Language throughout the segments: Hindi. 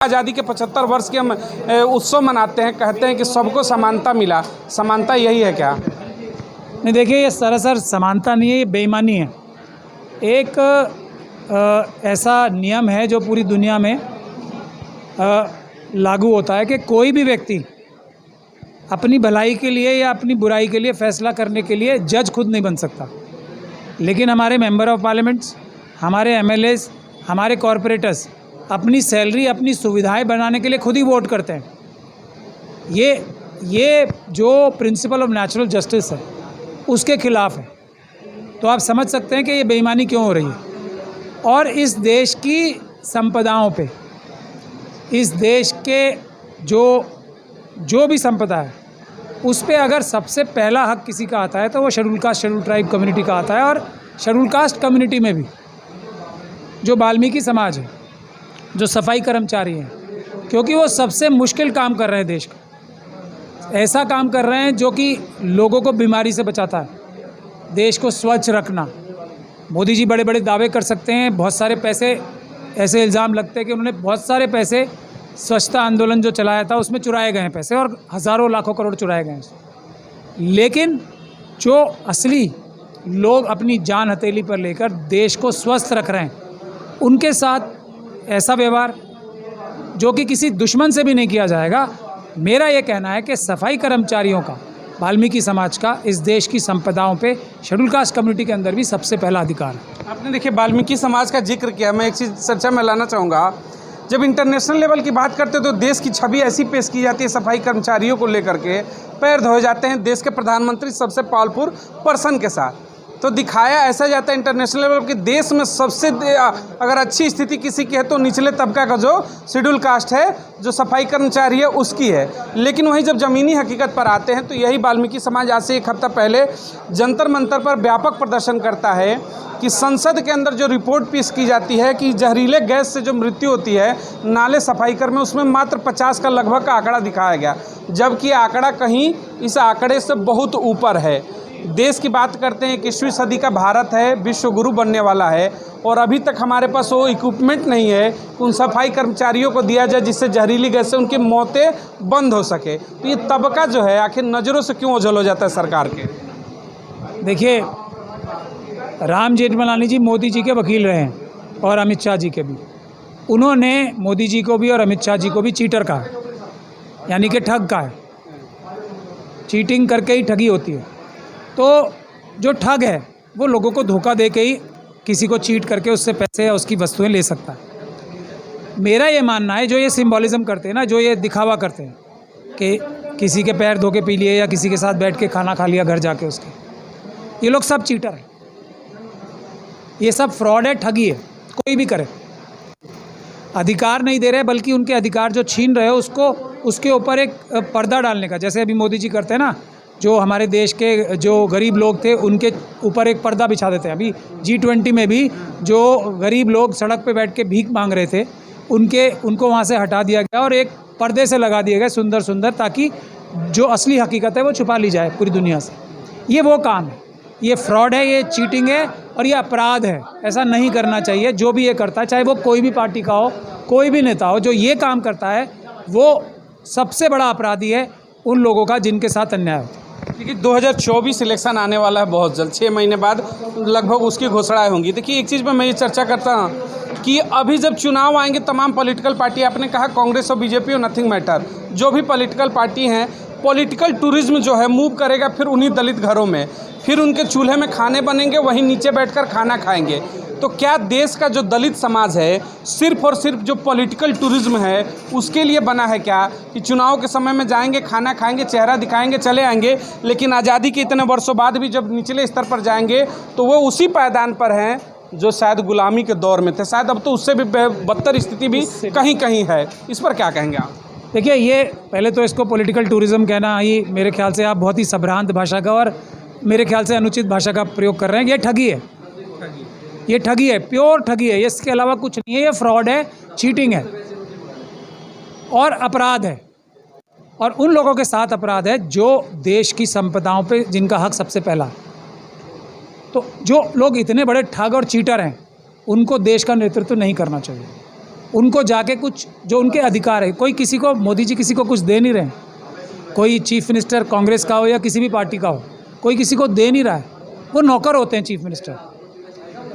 आज़ादी के 75 वर्ष के हम उत्सव मनाते हैं, कहते हैं कि सबको समानता मिला। समानता यही है क्या? नहीं, देखिए, ये सरासर समानता नहीं है, ये बेईमानी है। एक ऐसा नियम है जो पूरी दुनिया में लागू होता है कि कोई भी व्यक्ति अपनी भलाई के लिए या अपनी बुराई के लिए फैसला करने के लिए जज खुद नहीं बन सकता। लेकिन हमारे मेंबर ऑफ पार्लियामेंट्स, हमारे एमएलएज, हमारे कॉरपोरेटर्स अपनी सैलरी, अपनी सुविधाएं बनाने के लिए खुद ही वोट करते हैं। ये जो प्रिंसिपल ऑफ नेचुरल जस्टिस है उसके खिलाफ है। तो आप समझ सकते हैं कि ये बेईमानी क्यों हो रही है। और इस देश की संपदाओं पे, इस देश के जो भी संपदा है उस पे अगर सबसे पहला हक किसी का आता है तो वो schedule caste, schedule tribe community का आता है। और शेड्यूल कास्ट कम्युनिटी में भी जो वाल्मीकि समाज है, जो सफाई कर्मचारी हैं, क्योंकि वो सबसे मुश्किल काम कर रहे हैं देश का, ऐसा काम कर रहे हैं जो कि लोगों को बीमारी से बचाता है, देश को स्वच्छ रखना। मोदी जी बड़े बड़े दावे कर सकते हैं, बहुत सारे पैसे, ऐसे इल्ज़ाम लगते हैं कि उन्होंने बहुत सारे पैसे स्वच्छता आंदोलन जो चलाया था उसमें चुराए गए हैं पैसे, और हज़ारों लाखों करोड़ चुराए गए हैं। लेकिन जो असली लोग अपनी जान हथेली पर लेकर देश को स्वस्थ रख रहे हैं, उनके साथ ऐसा व्यवहार जो कि किसी दुश्मन से भी नहीं किया जाएगा। मेरा ये कहना है कि सफाई कर्मचारियों का, वाल्मीकि समाज का इस देश की संपदाओं पे शेड्यूल कास्ट कम्युनिटी के अंदर भी सबसे पहला अधिकार है। आपने देखिए वाल्मीकि समाज का जिक्र किया, मैं एक चीज़ चर्चा में लाना चाहूँगा। जब इंटरनेशनल लेवल की बात करते तो देश की छवि ऐसी पेश की जाती है सफाई कर्मचारियों को लेकर के, पैर धोए जाते हैं देश के प्रधानमंत्री सबसे पावरफुल पर्सन के साथ। तो दिखाया ऐसा जाता है इंटरनेशनल लेवल कि देश में सबसे अगर अच्छी स्थिति किसी की है तो निचले तबका का जो शेड्यूल कास्ट है, जो सफाई कर्मचारी है, उसकी है। लेकिन वहीं जब ज़मीनी हकीकत पर आते हैं तो यही वाल्मीकि समाज आज से एक हफ्ता पहले जंतर मंतर पर व्यापक प्रदर्शन करता है कि संसद के अंदर जो रिपोर्ट पेश की जाती है कि जहरीले गैस से जो मृत्यु होती है नाले सफाई कर्मी, उसमें मात्र 50 का लगभग का आंकड़ा दिखाया गया, जबकि आंकड़ा कहीं इस आंकड़े से बहुत ऊपर है। देश की बात करते हैं, 21वीं सदी का भारत है, विश्व गुरु बनने वाला है, और अभी तक हमारे पास वो इक्विपमेंट नहीं है कि उन सफाई कर्मचारियों को दिया जाए जिससे जहरीली गैस से उनकी मौतें बंद हो सके। तो ये तबका जो है आखिर नज़रों से क्यों ओझल हो जाता है सरकार के? देखिए, राम जेठमलानी जी मोदी जी के वकील रहे हैं और अमित शाह जी के भी। उन्होंने मोदी जी को भी और अमित शाह जी को भी चीटर कहा, यानी कि ठग कहा है। चीटिंग करके ही ठगी होती है। तो जो ठग है वो लोगों को धोखा दे के ही किसी को चीट करके उससे पैसे या उसकी वस्तुएं ले सकता है। मेरा ये मानना है, जो ये सिंबॉलिज्म करते हैं ना, जो ये दिखावा करते हैं कि किसी के पैर धो के पी लिए या किसी के साथ बैठ के खाना खा लिया घर जाके उसके, ये लोग सब चीटर हैं, ये सब फ्रॉड है, ठगी है। कोई भी करे, अधिकार नहीं दे रहे, बल्कि उनके अधिकार जो छीन रहे हो उसको, उसके ऊपर एक पर्दा डालने का, जैसे अभी मोदी जी करते हैं ना, जो हमारे देश के जो गरीब लोग थे उनके ऊपर एक पर्दा बिछा देते हैं। अभी G20 में भी जो गरीब लोग सड़क पे बैठ के भीख मांग रहे थे उनको वहाँ से हटा दिया गया और एक पर्दे से लगा दिए गए सुंदर सुंदर, ताकि जो असली हकीकत है वो छुपा ली जाए पूरी दुनिया से। ये वो काम है, ये फ्रॉड है, ये चीटिंग है और ये अपराध है। ऐसा नहीं करना चाहिए। जो भी ये करता है, चाहे वो कोई भी पार्टी का हो, कोई भी नेता हो, जो ये काम करता है वो सबसे बड़ा अपराधी है उन लोगों का जिनके साथ अन्याय होता है। देखिए 2024 इलेक्शन आने वाला है बहुत जल्द, 6 महीने बाद लगभग उसकी घोषणाएं होंगी। देखिए एक चीज़ पर मैं ये चर्चा करता हूँ कि अभी जब चुनाव आएंगे तमाम पॉलिटिकल पार्टी, आपने कहा कांग्रेस और बीजेपी और नथिंग मैटर, जो भी पॉलिटिकल पार्टी हैं, पॉलिटिकल टूरिज्म जो है मूव करेगा फिर उन्हीं दलित घरों में, फिर उनके चूल्हे में खाने बनेंगे, वहीं नीचे बैठकर खाना खाएंगे। तो क्या देश का जो दलित समाज है सिर्फ और सिर्फ जो पॉलिटिकल टूरिज्म है उसके लिए बना है क्या, कि चुनाव के समय में जाएंगे, खाना खाएंगे, चेहरा दिखाएंगे, चले आएंगे, लेकिन आज़ादी के इतने वर्षों बाद भी जब निचले स्तर पर जाएंगे तो वो उसी पायदान पर हैं जो शायद गुलामी के दौर में थे। शायद अब तो उससे भी बदतर स्थिति भी कहीं कहीं है। इस पर क्या कहेंगे आप? देखिए, ये पहले तो इसको पॉलिटिकल टूरिज्म कहना ही मेरे ख्याल से आप बहुत ही सभ्रांत भाषा का और मेरे ख्याल से अनुचित भाषा का प्रयोग कर रहे हैं। ये ठगी है, ये ठगी है, प्योर ठगी है, इसके अलावा कुछ नहीं है। ये फ्रॉड है, चीटिंग है और अपराध है। और उन लोगों के साथ अपराध है जो देश की संपदाओं पे जिनका हक सबसे पहला है। तो जो लोग इतने बड़े ठग और चीटर हैं उनको देश का नेतृत्व नहीं करना चाहिए। उनको जाके कुछ जो उनके अधिकार है, कोई किसी को, मोदी जी किसी को कुछ दे नहीं रहे हैं। कोई चीफ मिनिस्टर कांग्रेस का हो या किसी भी पार्टी का हो, कोई किसी को दे नहीं रहा है। वो नौकर होते हैं चीफ मिनिस्टर।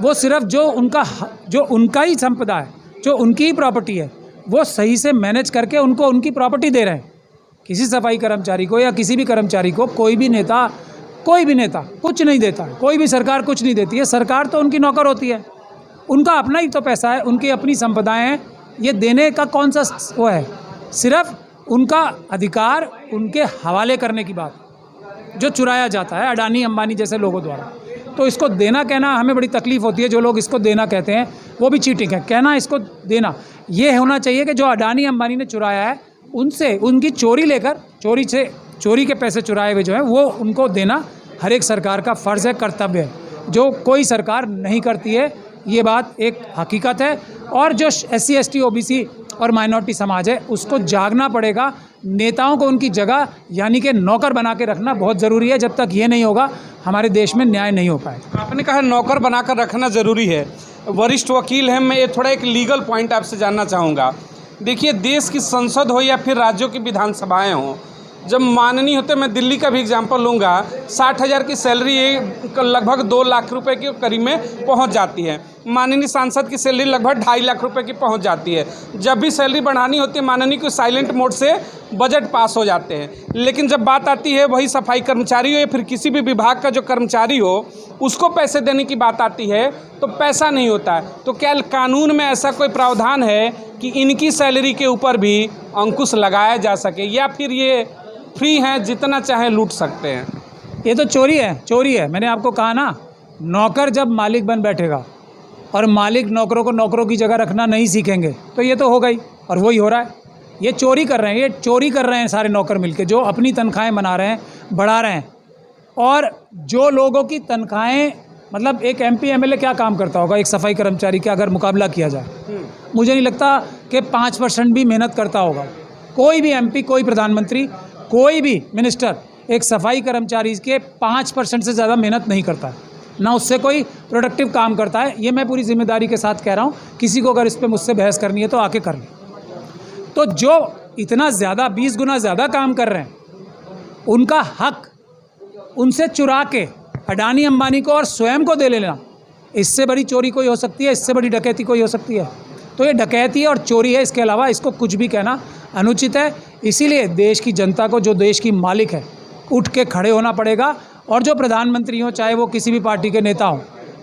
वो सिर्फ जो उनका ही संपदा है, जो उनकी ही प्रॉपर्टी है, वो सही से मैनेज करके उनको उनकी प्रॉपर्टी दे रहे हैं। किसी सफाई कर्मचारी को या किसी भी कर्मचारी को कोई भी नेता कुछ नहीं देता, कोई भी सरकार कुछ नहीं देती है। सरकार तो उनकी नौकर होती है, उनका अपना ही तो पैसा है, उनकी अपनी संपदाएं हैं। ये देने का कौन सा वो है? सिर्फ उनका अधिकार उनके हवाले करने की बात, जो चुराया जाता है अडानी अंबानी जैसे लोगों द्वारा। तो इसको देना कहना हमें बड़ी तकलीफ़ होती है। जो लोग इसको देना कहते हैं वो भी चीटिंग है। कहना इसको देना ये होना चाहिए कि जो अडानी अंबानी ने चुराया है उनसे, उनकी चोरी लेकर, चोरी के पैसे चुराए हुए जो हैं वो उनको देना हर एक सरकार का फ़र्ज़ है, कर्तव्य है, जो कोई सरकार नहीं करती है। ये बात एक हकीकत है। और जो SC ST OBC और माइनॉरिटी समाज है उसको जागना पड़ेगा। नेताओं को उनकी जगह यानी कि नौकर बना के रखना बहुत ज़रूरी है। जब तक ये नहीं होगा हमारे देश में न्याय नहीं हो पाएगा। आपने कहा नौकर बनाकर रखना ज़रूरी है। वरिष्ठ वकील हैं, मैं ये थोड़ा एक लीगल पॉइंट आपसे जानना चाहूँगा। देखिए, देश की संसद हो या फिर राज्यों की विधानसभाएं हों, जब माननीय होते, मैं दिल्ली का भी एग्जांपल लूँगा, 60,000 की सैलरी लगभग 2 लाख रुपए के करीब में पहुंच जाती है। माननीय सांसद की सैलरी लगभग 2.5 लाख रुपए की पहुंच जाती है। जब भी सैलरी बढ़ानी होती है माननीय को साइलेंट मोड से बजट पास हो जाते हैं। लेकिन जब बात आती है वही सफाई कर्मचारी हो या फिर किसी भी विभाग का जो कर्मचारी हो, उसको पैसे देने की बात आती है तो पैसा नहीं होता है। तो क्या कानून में ऐसा कोई प्रावधान है कि इनकी सैलरी के ऊपर भी अंकुश लगाया जा सके, या फिर ये फ्री हैं, जितना चाहे लूट सकते हैं? ये तो चोरी है। मैंने आपको कहा ना, नौकर जब मालिक बन बैठेगा और मालिक नौकरों को नौकरों की जगह रखना नहीं सीखेंगे तो ये तो हो गई, और वही हो रहा है। ये चोरी कर रहे हैं सारे नौकर मिलके, जो अपनी तनख्वाहें बना रहे हैं, बढ़ा रहे हैं। और जो लोगों की तनख्वाहें, मतलब एक MP MLA क्या काम करता होगा एक सफाई कर्मचारी का अगर मुकाबला किया जाए? मुझे नहीं लगता कि 5% भी मेहनत करता होगा। कोई भी MP, कोई प्रधानमंत्री, कोई भी मिनिस्टर एक सफाई कर्मचारी के 5% से ज़्यादा मेहनत नहीं करता है, ना उससे कोई प्रोडक्टिव काम करता है। ये मैं पूरी जिम्मेदारी के साथ कह रहा हूँ। किसी को अगर इस पर मुझसे बहस करनी है तो आके कर ले। तो जो इतना ज़्यादा 20 गुना ज़्यादा काम कर रहे हैं, उनका हक उनसे चुरा के अडानी अंबानी को और स्वयं को दे लेना, इससे बड़ी चोरी कोई हो सकती है? इससे बड़ी डकैती कोई हो सकती है? तो ये डकैती और चोरी है। इसके अलावा इसको कुछ भी कहना अनुचित है। इसीलिए देश की जनता को, जो देश की मालिक है, उठ के खड़े होना पड़ेगा। और जो प्रधानमंत्री हों, चाहे वो किसी भी पार्टी के नेता हों,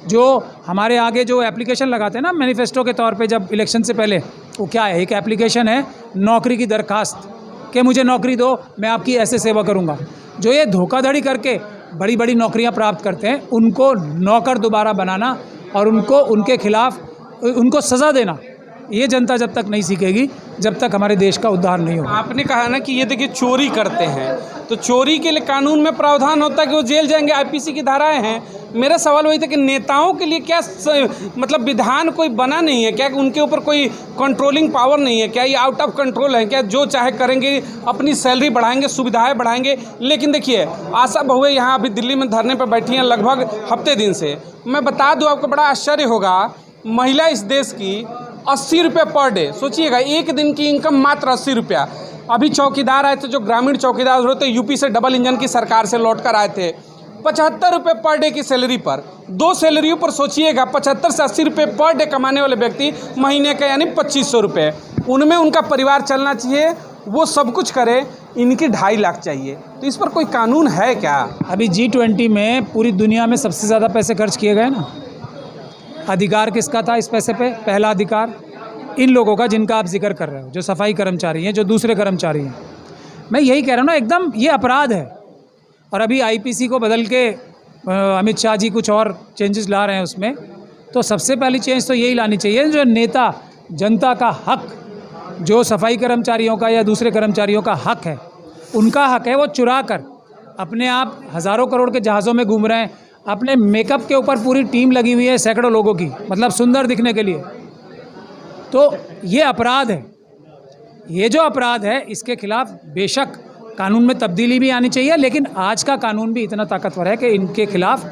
जो हमारे आगे जो एप्लीकेशन लगाते हैं ना मैनिफेस्टो के तौर पे जब इलेक्शन से पहले, वो क्या है? एक एप्लीकेशन है नौकरी की दरखास्त, कि मुझे नौकरी दो, मैं आपकी ऐसे सेवा करूँगा। जो ये धोखाधड़ी करके बड़ी बड़ी नौकरियाँ प्राप्त करते हैं, उनको नौकर दोबारा बनाना और उनको उनके खिलाफ उनको सज़ा देना, ये जनता जब तक नहीं सीखेगी, जब तक हमारे देश का उद्धार नहीं होगा। आपने कहा ना कि ये देखिए चोरी करते हैं, तो चोरी के लिए कानून में प्रावधान होता है कि वो जेल जाएंगे, IPC की धाराएं हैं। मेरा सवाल वही था कि नेताओं के लिए क्या मतलब विधान कोई बना नहीं है क्या? उनके ऊपर कोई कंट्रोलिंग पावर नहीं है क्या? ये आउट ऑफ कंट्रोल है क्या? जो चाहे करेंगे, अपनी सैलरी बढ़ाएंगे, सुविधाएं बढ़ाएंगे। लेकिन देखिए, आशा बहुएं यहाँ अभी दिल्ली में धरने पर बैठी हैं लगभग हफ्ते दिन से। मैं बता दूँ आपको, बड़ा आश्चर्य होगा, महिला इस देश की 80 रुपये पर डे, सोचिएगा, एक दिन की इनकम मात्र 80 रुपया। अभी चौकीदार आए थे, जो ग्रामीण चौकीदार होते, यूपी से डबल इंजन की सरकार से लौट कर आए थे, 75 रुपये पर डे की सैलरी पर, 2 सैलरियों पर सोचिएगा, 75 से 80 रुपये पर डे कमाने वाले व्यक्ति महीने का यानी 2500 रुपये, उनमें उनका परिवार चलना चाहिए, वो सब कुछ करे, इनकी 2.5 लाख चाहिए। तो इस पर कोई कानून है क्या? अभी G20 में पूरी दुनिया में सबसे ज़्यादा पैसे खर्च किए गए ना। अधिकार किसका था इस पैसे पे? पहला अधिकार इन लोगों का जिनका आप जिक्र कर रहे हो, जो सफाई कर्मचारी हैं, जो दूसरे कर्मचारी हैं। मैं यही कह रहा हूँ ना, एकदम ये अपराध है। और अभी IPC को बदल के अमित शाह जी कुछ और चेंजेस ला रहे हैं उसमें। तो सबसे पहली चेंज तो यही लानी चाहिए, जो नेता जनता का हक, जो सफाई कर्मचारियों का या दूसरे कर्मचारियों का हक है, उनका हक है, वो चुरा कर अपने आप हज़ारों करोड़ के जहाज़ों में घूम रहे हैं। अपने मेकअप के ऊपर पूरी टीम लगी हुई है, सैकड़ों लोगों की, मतलब सुंदर दिखने के लिए। तो ये अपराध है। ये जो अपराध है, इसके खिलाफ बेशक कानून में तब्दीली भी आनी चाहिए, लेकिन आज का कानून भी इतना ताकतवर है कि इनके खिलाफ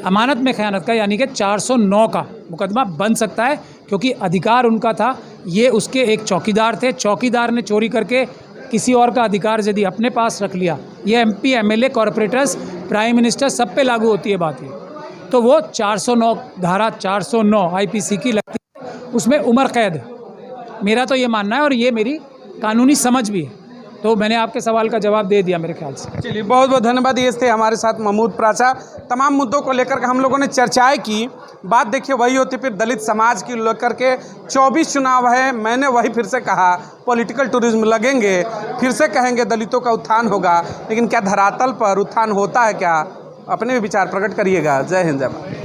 अमानत में खयानत का यानी कि 409 का मुकदमा बन सकता है, क्योंकि अधिकार उनका था ये उसके एक चौकीदार थे, चौकीदार ने चोरी करके किसी और का अधिकार यदि अपने पास रख लिया, ये MP, MLA, corporators, prime minister सब पे लागू होती है बात ये। तो वो 409 धारा 409 आईपीसी की लगती है, उसमें उम्र कैद है। मेरा तो ये मानना है और ये मेरी कानूनी समझ भी है। तो मैंने आपके सवाल का जवाब दे दिया मेरे ख्याल से। चलिए, बहुत बहुत धन्यवाद। ये थे हमारे साथ महमूद प्राचा। तमाम मुद्दों को लेकर के हम लोगों ने चर्चाएं की। बात देखिए वही होती, फिर दलित समाज की लेकर के 24 चुनाव है, मैंने वही फिर से कहा, पॉलिटिकल टूरिज्म लगेंगे, फिर से कहेंगे दलितों का उत्थान होगा, लेकिन क्या धरातल पर उत्थान होता है क्या? अपने भी विचार प्रकट करिएगा। जय हिंद, जय भारत।